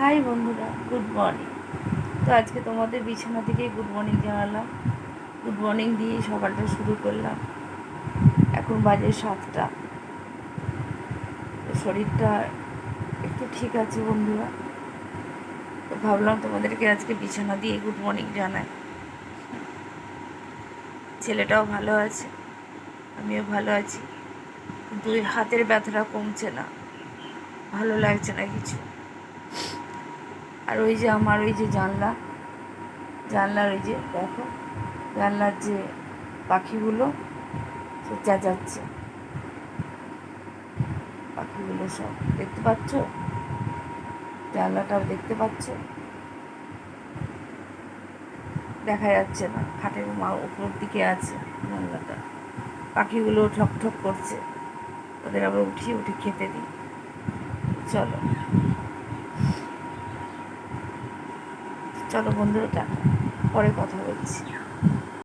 High বন্ধুরা, good morning. তো আজকে তোমাদের বিছানা থেকে গুড মর্নিং জানালাম। গুড মর্নিং দিয়ে সকালটা শুরু করলাম। এখন বাজে 7টা। শরীরটা একটু ঠিক আছে বন্ধুরা, তো ভাবলাম তোমাদেরকে আজকে বিছানা দিয়ে গুড মর্নিং জানাই। ছেলেটাও ভালো আছে, আমিও ভালো আছি, কিন্তু ওই হাতের ব্যথাটা কমছে না, ভালো লাগছে না কিছু। আর ওই যে আমার ওই যে জানলার ওই যে দেখো, জানলার যে পাখিগুলো সে চেঁচাচ্ছে, পাখিগুলো সব দেখতে পাচ্ছ, জানলাটাও দেখতে পাচ্ছ, দেখা যাচ্ছে না, খাটের উপর দিকে আছে জানলাটা। পাখিগুলো ঠক ঠক করছে, ওদের আবার উঠিয়ে খেতে দিই। চলো চলো বন্ধুরা, টাটা, পরে কথা বলছি।